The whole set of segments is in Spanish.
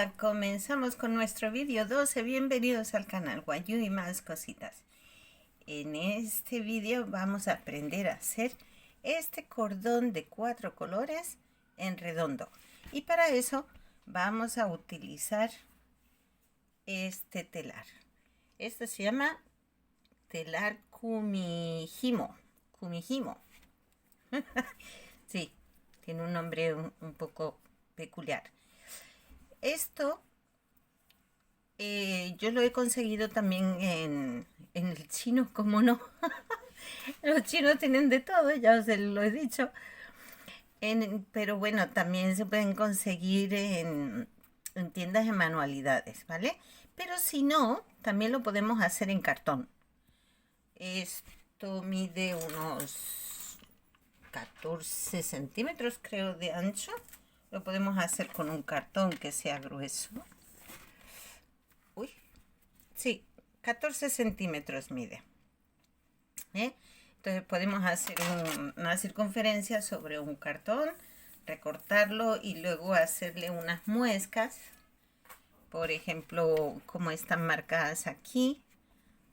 Hola, comenzamos con nuestro vídeo 12. Bienvenidos al canal Guayú y más cositas. En este vídeo vamos a aprender a hacer este cordón de 4 colores en redondo. Y para eso vamos a utilizar este telar. Este se llama telar Kumihimo. Kumihimo. Sí, tiene un nombre un poco peculiar. Esto yo lo he conseguido también en el chino, como no. Los chinos tienen de todo, ya os lo he dicho. Pero bueno, también se pueden conseguir en tiendas de manualidades, ¿vale? Pero si no, también lo podemos hacer en cartón. Esto mide unos 14 centímetros, creo, de ancho. Lo podemos hacer con un cartón que sea grueso. Uy, sí, 14 centímetros mide. Entonces podemos hacer una circunferencia sobre un cartón, recortarlo y luego hacerle unas muescas. Por ejemplo, como están marcadas aquí,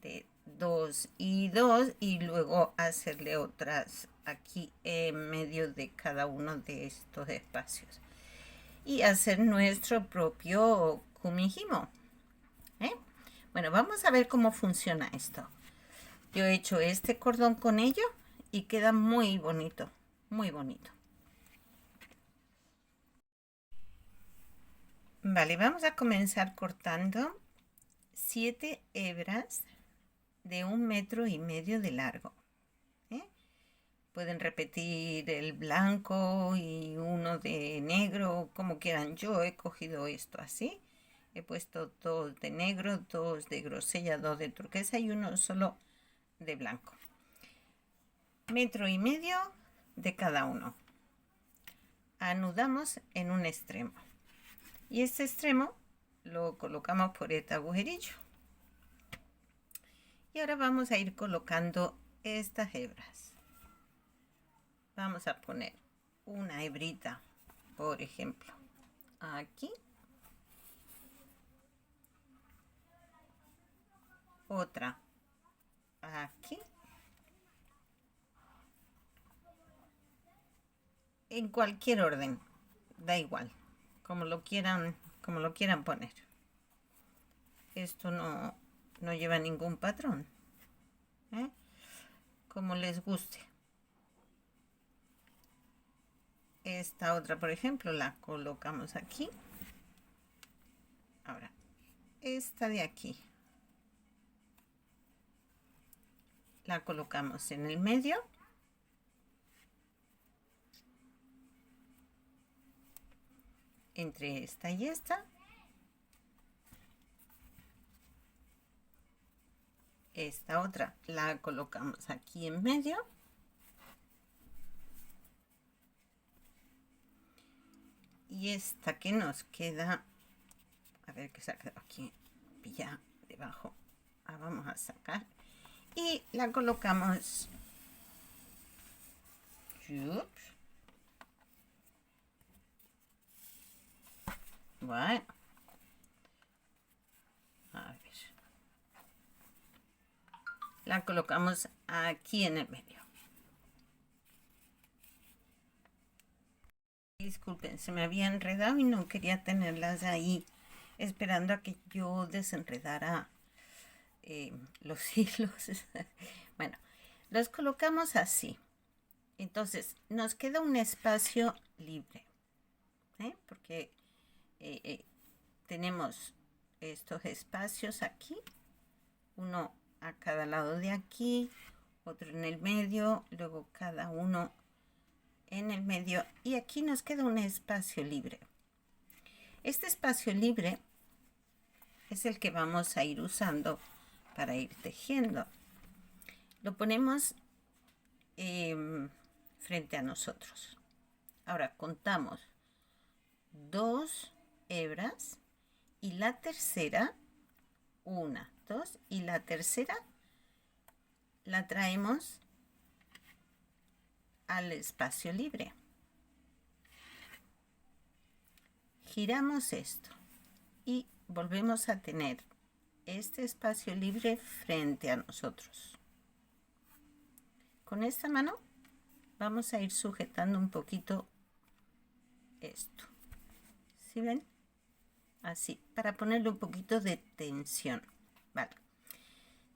de 2 y 2, y luego hacerle otras aquí en medio de cada uno de estos espacios. Y hacer nuestro propio kumihimo. Bueno, vamos a ver cómo funciona esto. Yo he hecho este cordón con ello y queda muy bonito, muy bonito. Vale, vamos a comenzar cortando 7 hebras de 1,5 metros de largo. Pueden repetir el blanco y uno de negro, como quieran. Yo he cogido esto así. He puesto 2 de negro, 2 de grosella, 2 de turquesa y uno solo de blanco. 1,5 metros de cada uno. Anudamos en un extremo y este extremo lo colocamos por este agujerillo. Y ahora vamos a ir colocando estas hebras. Vamos a poner una hebrita, por ejemplo, aquí, otra aquí, en cualquier orden, da igual, como lo quieran poner. Esto no lleva ningún patrón, como les guste. Esta otra, por ejemplo, la colocamos aquí. Ahora, esta de aquí la colocamos en el medio. Entre esta y esta. Esta otra la colocamos aquí en medio. Y esta que nos queda, a ver qué se ha quedado aquí, ya debajo. Vamos a sacar. Y la colocamos. Bueno. A ver. La colocamos aquí en el medio. Disculpen, se me había enredado y no quería tenerlas ahí esperando a que yo desenredara los hilos. Bueno, los colocamos así. Entonces, nos queda un espacio libre, porque tenemos estos espacios aquí, uno a cada lado de aquí, otro en el medio, luego cada uno en el medio, y aquí nos queda un espacio libre. Este espacio libre es el que vamos a ir usando para ir tejiendo. Lo ponemos frente a nosotros. Ahora contamos 2 hebras y la tercera, 1, 2, y la tercera la traemos al espacio libre. Giramos esto y volvemos a tener este espacio libre frente a nosotros. Con esta mano vamos a ir sujetando un poquito esto. ¿Sí ven? Así, para ponerle un poquito de tensión. Vale.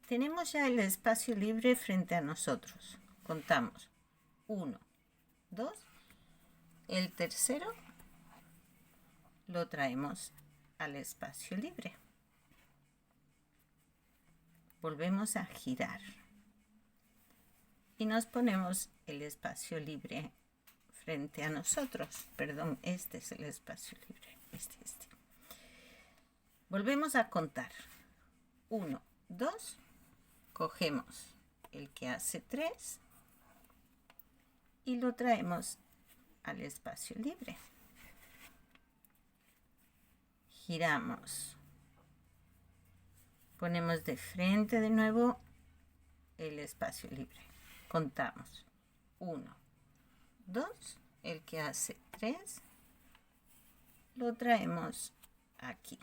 Tenemos ya el espacio libre frente a nosotros. Contamos 1, 2. El tercero lo traemos al espacio libre. Volvemos a girar. Y nos ponemos el espacio libre frente a nosotros. Perdón, este es el espacio libre. Este. Volvemos a contar. 1, 2. Cogemos el que hace 3 y lo traemos al espacio libre. Giramos. Ponemos de frente de nuevo el espacio libre. Contamos. 1, 2. El que hace 3 lo traemos aquí.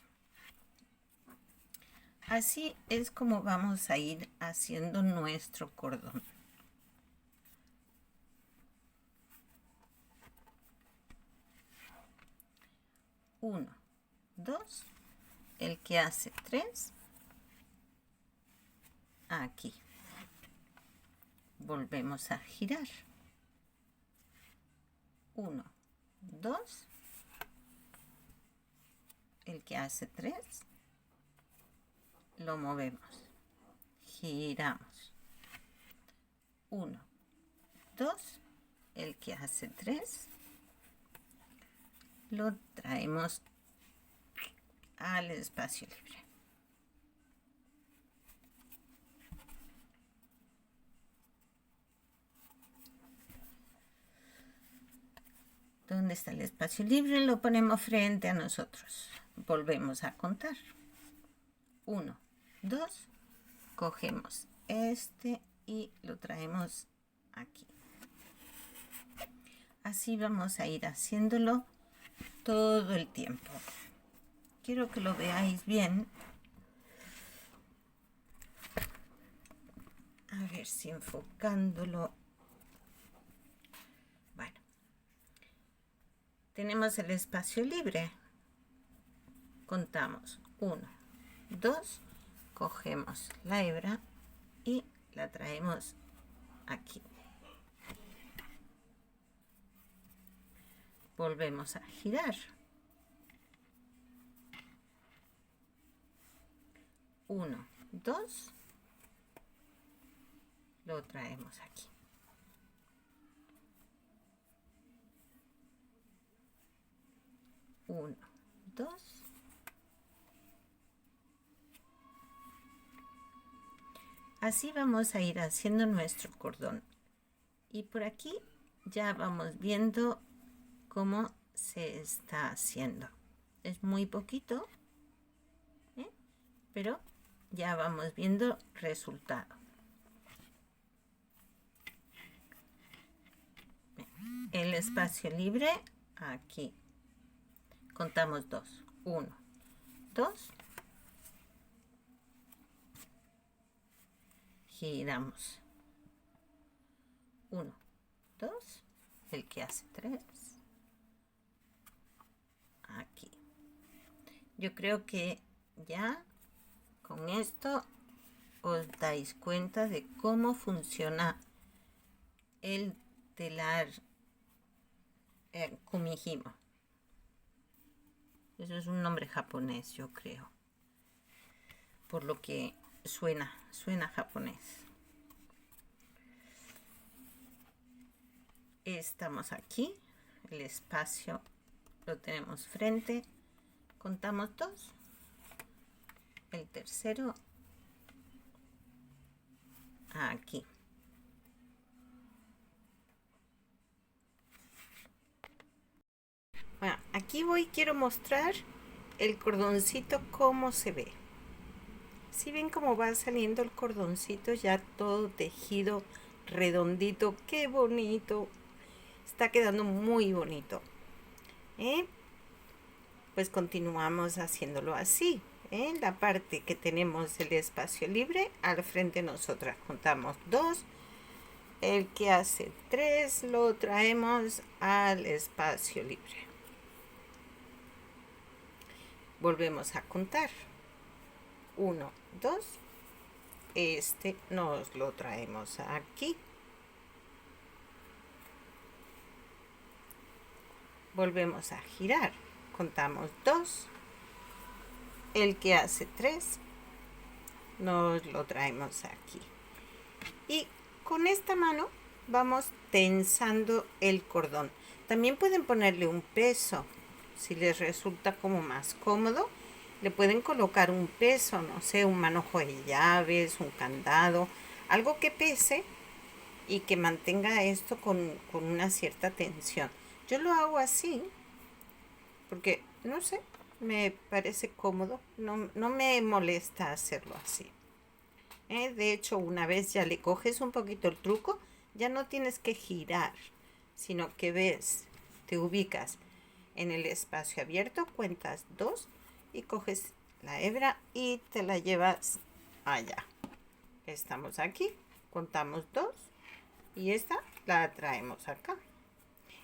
Así es como vamos a ir haciendo nuestro cordón. Uno, 2, el que hace 3, aquí. Volvemos a girar. 1, 2, el que hace 3, lo movemos, giramos. 1, 2, el que hace 3, lo traemos al espacio libre. ¿Dónde está el espacio libre? Lo ponemos frente a nosotros. Volvemos a contar. 1, 2, cogemos este y lo traemos aquí. Así vamos a ir haciéndolo todo el tiempo. Quiero que lo veáis bien. A ver si enfocándolo. Bueno, tenemos el espacio libre. Contamos 1, 2, cogemos la hebra y la traemos aquí. Volvemos a girar. 1, 2, lo traemos aquí. 1, 2. Así vamos a ir haciendo nuestro cordón. Y por aquí ya vamos viendo cómo se está haciendo. Es muy poquito, pero ya vamos viendo resultado. El espacio libre aquí. Contamos 2. 1, 2. Giramos. 1, 2. El que hace 3. Aquí. Yo creo que ya con esto os dais cuenta de cómo funciona el telar kumihimo. Eso es un nombre japonés, yo creo, por lo que suena japonés. Estamos aquí, el espacio lo tenemos frente, contamos 2, el tercero aquí. Bueno, aquí quiero mostrar el cordoncito cómo se ve. Si ven cómo va saliendo el cordoncito ya todo tejido redondito, qué bonito, está quedando muy bonito. pues continuamos haciéndolo así. En la parte que tenemos el espacio libre, al frente nosotras contamos 2. El que hace 3 lo traemos al espacio libre. Volvemos a contar. 1, 2. Este nos lo traemos aquí. Volvemos a girar. Contamos 2. El que hace 3 nos lo traemos aquí. Y con esta mano vamos tensando el cordón. También pueden ponerle un peso. Si les resulta como más cómodo, le pueden colocar un peso, no sé, un manojo de llaves, un candado, algo que pese y que mantenga esto con una cierta tensión. Yo lo hago así porque, no sé, me parece cómodo, no me molesta hacerlo así. De hecho, una vez ya le coges un poquito el truco, ya no tienes que girar, sino que ves, te ubicas en el espacio abierto, cuentas 2 y coges la hebra y te la llevas allá. Estamos aquí, contamos 2 y esta la traemos acá.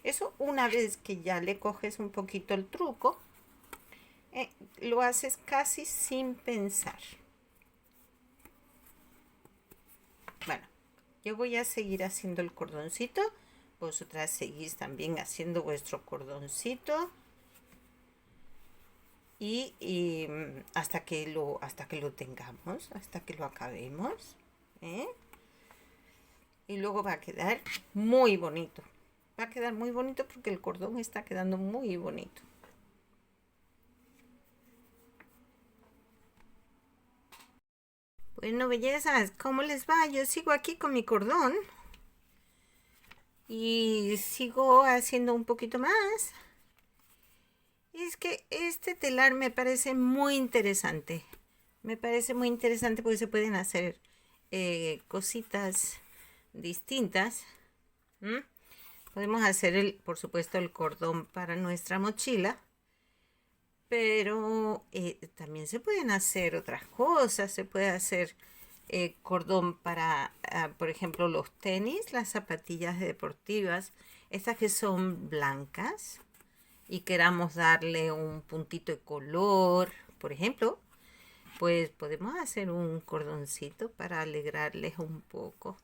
Eso una vez que ya le coges un poquito el truco, lo haces casi sin pensar. Bueno, yo voy a seguir haciendo el cordoncito. Vosotras seguís también haciendo vuestro cordoncito. Y hasta que lo tengamos, hasta que lo acabemos. Y luego va a quedar muy bonito. Va a quedar muy bonito porque el cordón está quedando muy bonito. Bueno, bellezas, ¿cómo les va? Yo sigo aquí con mi cordón. Y sigo haciendo un poquito más. Es que este telar me parece muy interesante. Me parece muy interesante porque se pueden hacer cositas distintas. Podemos hacer, por supuesto, el cordón para nuestra mochila. Pero también se pueden hacer otras cosas. Se puede hacer cordón para, por ejemplo, los tenis, las zapatillas deportivas. Estas que son blancas y queramos darle un puntito de color, por ejemplo, pues podemos hacer un cordoncito para alegrarles un poco.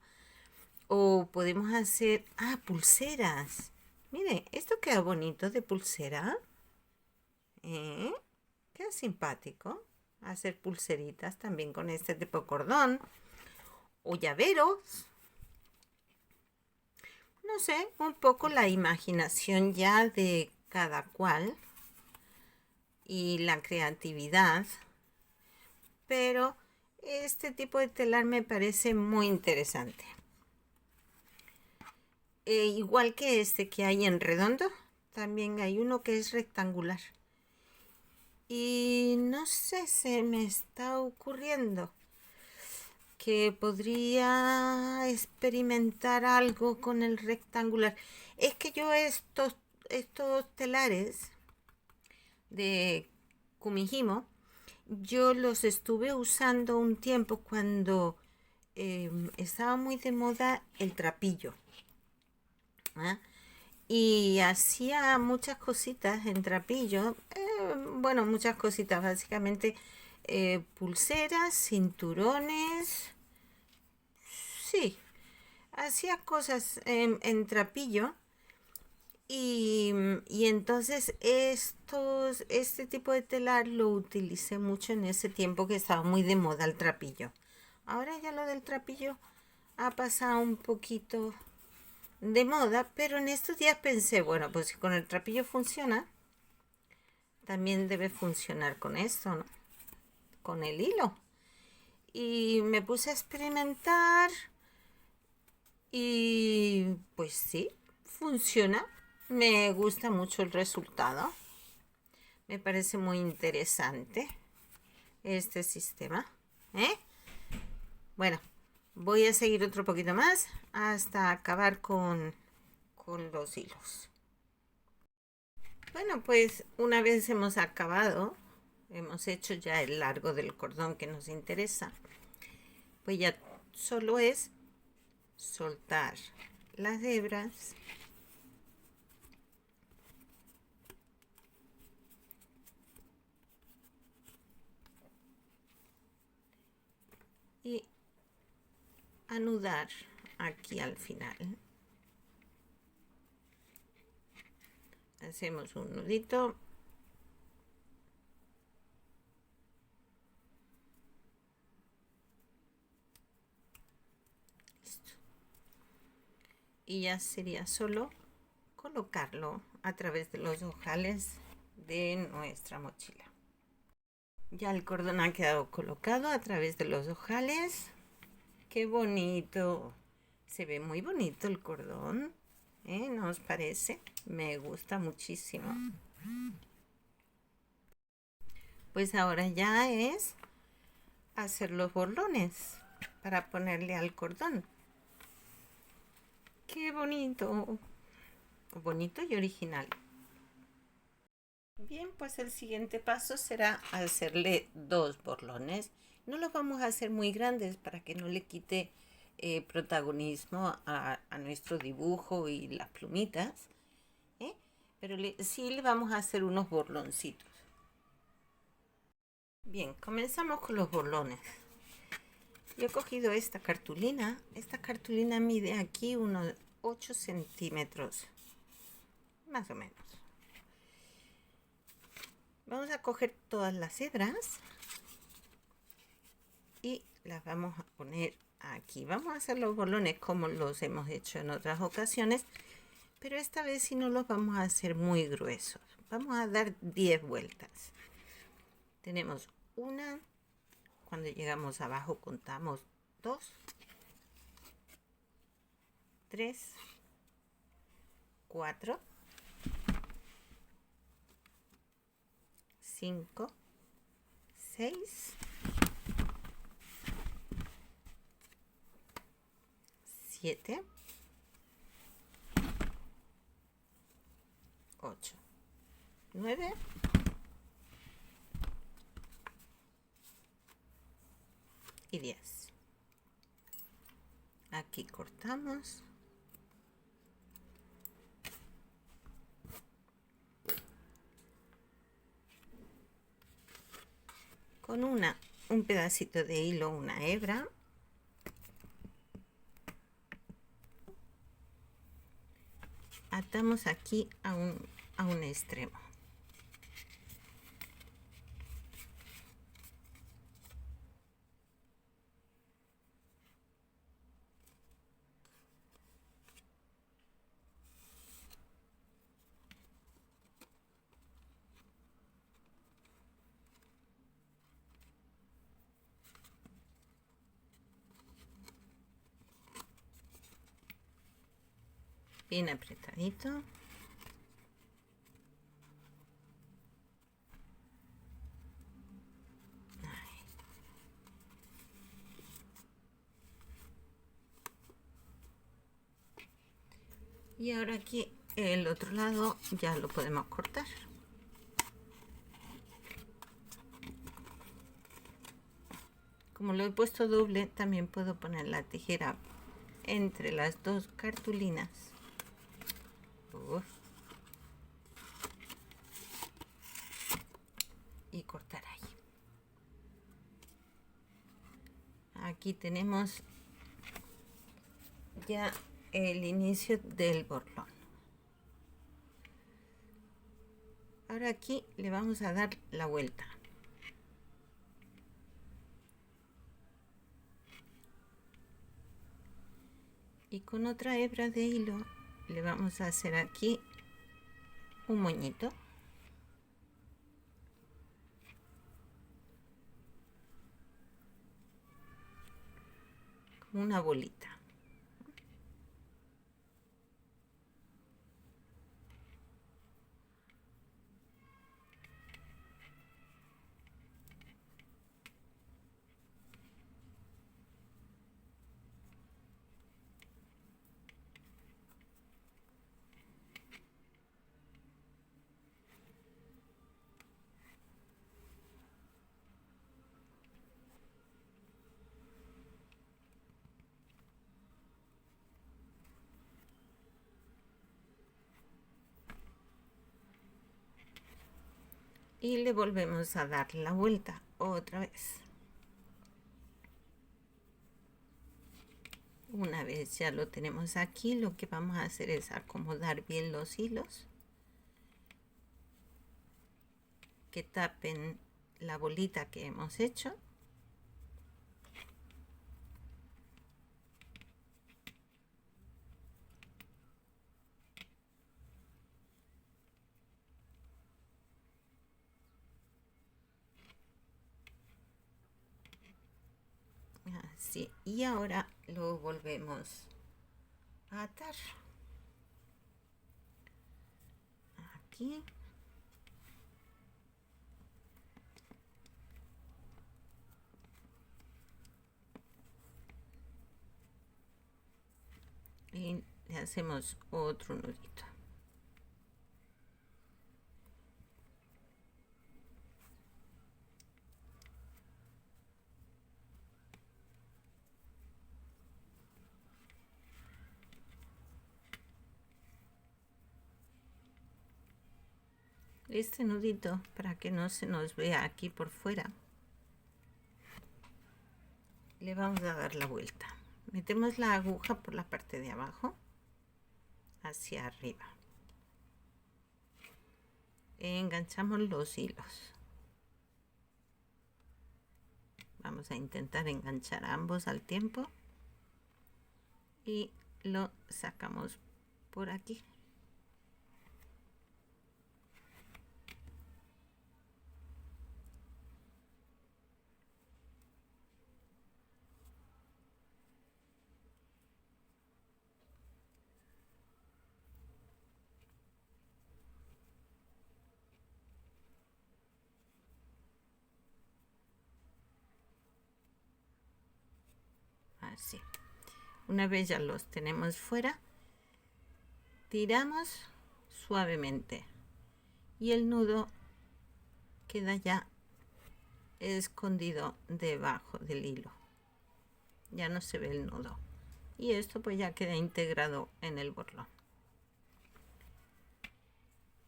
O podemos hacer, pulseras. Mire, esto queda bonito de pulsera. Queda simpático. Hacer pulseritas también con este tipo de cordón. O llaveros. No sé, un poco la imaginación ya de cada cual y la creatividad, pero este tipo de telar me parece muy interesante. Igual que este que hay en redondo, también hay uno que es rectangular. Y no sé, se me está ocurriendo que podría experimentar algo con el rectangular. Es que yo estos telares de Kumihimo, yo los estuve usando un tiempo cuando estaba muy de moda el trapillo. Y hacía muchas cositas en trapillo. Bueno, muchas cositas, básicamente pulseras, cinturones. Sí, hacía cosas en trapillo. Y entonces este tipo de telar lo utilicé mucho en ese tiempo que estaba muy de moda el trapillo. Ahora ya lo del trapillo ha pasado un poquito de moda, pero en estos días pensé, bueno, pues si con el trapillo funciona, también debe funcionar con esto, ¿no? Con el hilo. Y me puse a experimentar y pues sí, funciona. Me gusta mucho el resultado. Me parece muy interesante este sistema. Bueno, voy a seguir otro poquito más hasta acabar con los hilos. Bueno, pues una vez hemos acabado, hemos hecho ya el largo del cordón que nos interesa, pues ya solo es soltar las hebras y anudar aquí al final. Hacemos un nudito. Listo. Y ya sería solo colocarlo a través de los ojales de nuestra mochila. Ya el cordón ha quedado colocado a través de los ojales. ¡Qué bonito! Se ve muy bonito el cordón, ¿no os parece? Me gusta muchísimo. Pues ahora ya es hacer los borlones para ponerle al cordón. ¡Qué bonito! Bonito y original. Bien, pues el siguiente paso será hacerle dos borlones. No los vamos a hacer muy grandes para que no le quite protagonismo a nuestro dibujo y las plumitas, ¿eh? Pero sí le vamos a hacer unos borloncitos. Bien, comenzamos con los borlones. Yo he cogido esta cartulina. Esta cartulina mide aquí unos 8 centímetros, más o menos. Vamos a coger todas las hebras y las vamos a poner aquí. Vamos a hacer los borlones como los hemos hecho en otras ocasiones, pero esta vez sí no los vamos a hacer muy gruesos. Vamos a dar 10 vueltas. Tenemos una, cuando llegamos abajo contamos 2, 3, 4, 5, 6, 7, 8, 9 y 10. Aquí cortamos. Con un pedacito de hilo, una hebra. Atamos aquí a un extremo. Bien apretadito. Y ahora aquí el otro lado ya lo podemos cortar. Como lo he puesto doble, también puedo poner la tijera entre las dos cartulinas. Y cortar ahí. Aquí tenemos ya el inicio del borlón. Ahora aquí le vamos a dar la vuelta. Y con otra hebra de hilo le vamos a hacer aquí un moñito. Como una bolita. y le volvemos a dar la vuelta otra vez. Una vez ya lo tenemos aquí, lo que vamos a hacer es acomodar bien los hilos que tapen la bolita que hemos hecho. Así, y ahora lo volvemos a atar aquí. Y le hacemos otro nudito. Este nudito, para que no se nos vea aquí por fuera, le vamos a dar la vuelta. Metemos la aguja por la parte de abajo hacia arriba, enganchamos los hilos. Vamos a intentar enganchar ambos al tiempo y lo sacamos por aquí. Así. Una vez ya los tenemos fuera, tiramos suavemente y el nudo queda ya escondido debajo del hilo. Ya no se ve el nudo y esto pues ya queda integrado en el borlón.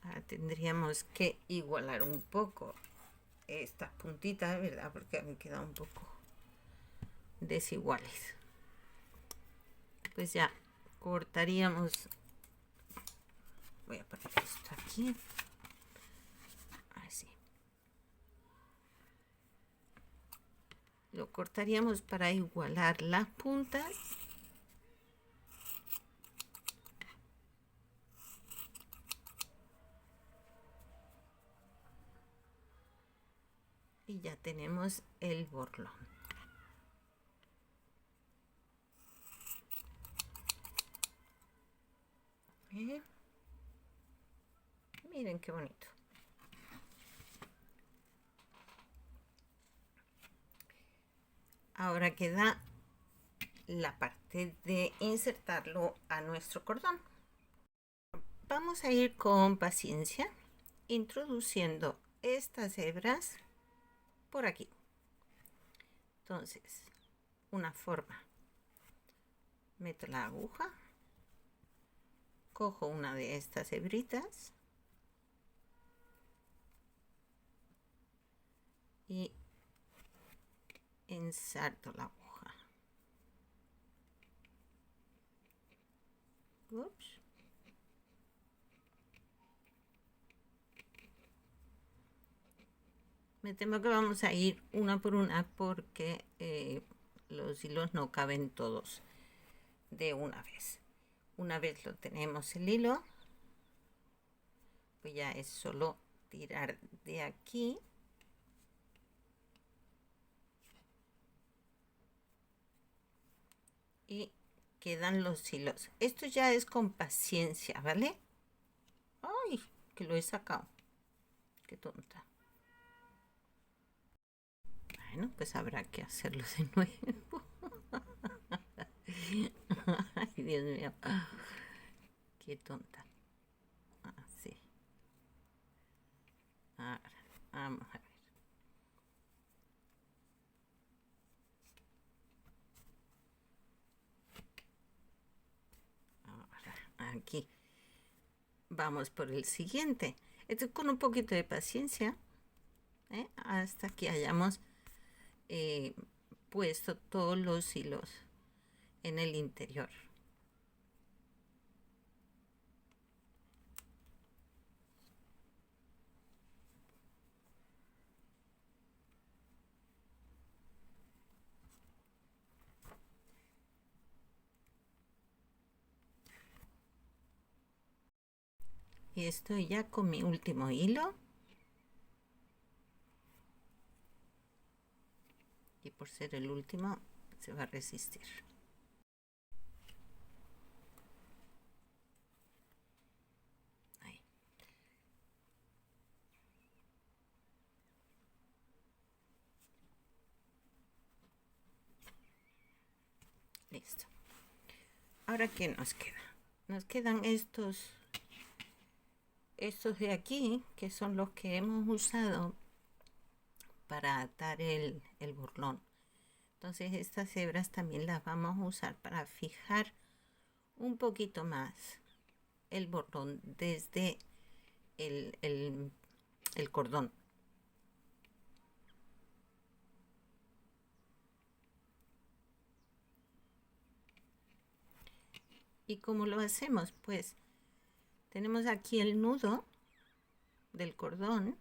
Ahora tendríamos que igualar un poco estas puntitas, ¿verdad? Porque han quedado un poco desiguales. Pues ya cortaríamos. Voy a poner esto aquí. Así. Lo cortaríamos para igualar las puntas. Y ya tenemos el borlón. Miren qué bonito. Ahora queda la parte de insertarlo a nuestro cordón. Vamos a ir con paciencia introduciendo estas hebras por aquí. Entonces, una forma. Meto la aguja, cojo una de estas hebritas y inserto la aguja. Ups. Me temo que vamos a ir una por una porque los hilos no caben todos de una vez. Una vez lo tenemos el hilo, pues ya es solo tirar de aquí y quedan los hilos. Esto ya es con paciencia, ¿vale? Ay, que lo he sacado. Qué tonta. Bueno, pues habrá que hacerlo de nuevo. Ay, Dios mío. Qué tonta. Así. Ahora, vamos a ver. Ahora, aquí. Vamos por el siguiente. Esto con un poquito de paciencia hasta que hayamos puesto todos los hilos en el interior. Y estoy ya con mi último hilo. Y por ser el último, se va a resistir. Ahí. Listo. Ahora, ¿qué nos queda? Nos quedan estos de aquí, que son los que hemos usado para atar el burlón. Entonces estas hebras también las vamos a usar para fijar un poquito más el bordón desde el cordón. ¿Y cómo lo hacemos? Pues tenemos aquí el nudo del cordón,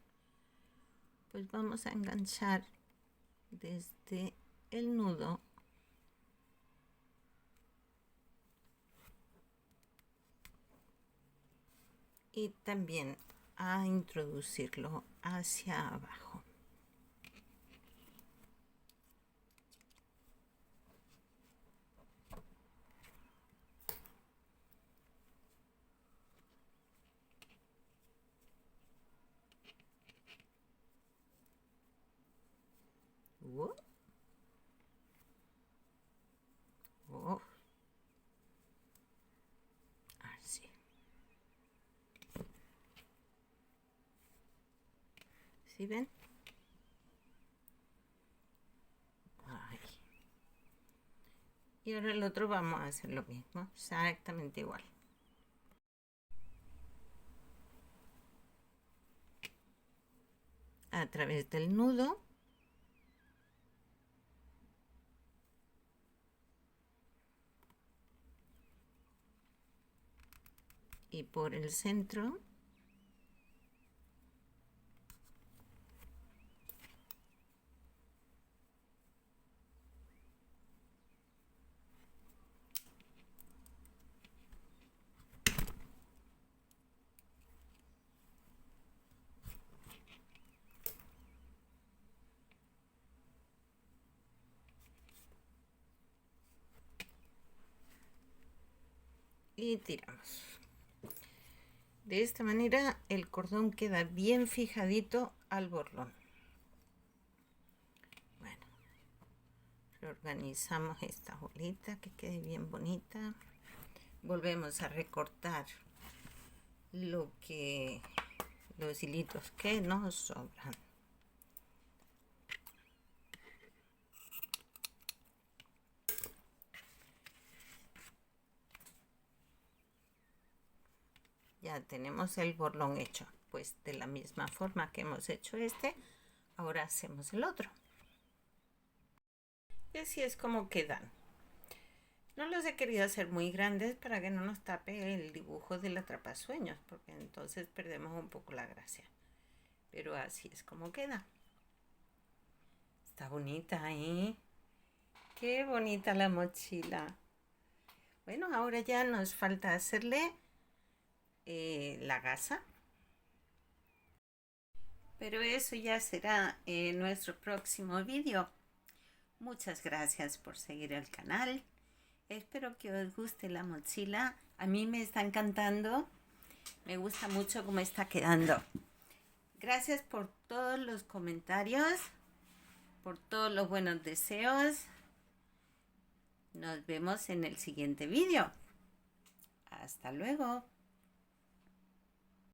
pues vamos a enganchar desde el nudo y también a introducirlo hacia abajo. Oh. Oh. Así. ¿Sí ven? Ay. Y ahora el otro vamos a hacer lo mismo, exactamente igual. A través del nudo y por el centro y tiramos. De esta manera el cordón queda bien fijadito al borlón. Bueno, reorganizamos esta bolita que quede bien bonita. Volvemos a recortar los hilitos que nos sobran. Ya tenemos el borlón hecho, pues de la misma forma que hemos hecho este, ahora hacemos el otro. Y así es como quedan. No los he querido hacer muy grandes para que no nos tape el dibujo del atrapasueños, porque entonces perdemos un poco la gracia. Pero así es como queda. Está bonita, ¿eh? Qué bonita la mochila. Bueno, ahora ya nos falta hacerle la gasa. Pero eso ya será en nuestro próximo vídeo. Muchas gracias por seguir el canal. Espero que os guste la mochila. A mí me está encantando. Me gusta mucho cómo está quedando. Gracias por todos los comentarios, por todos los buenos deseos. Nos vemos en el siguiente vídeo. Hasta luego.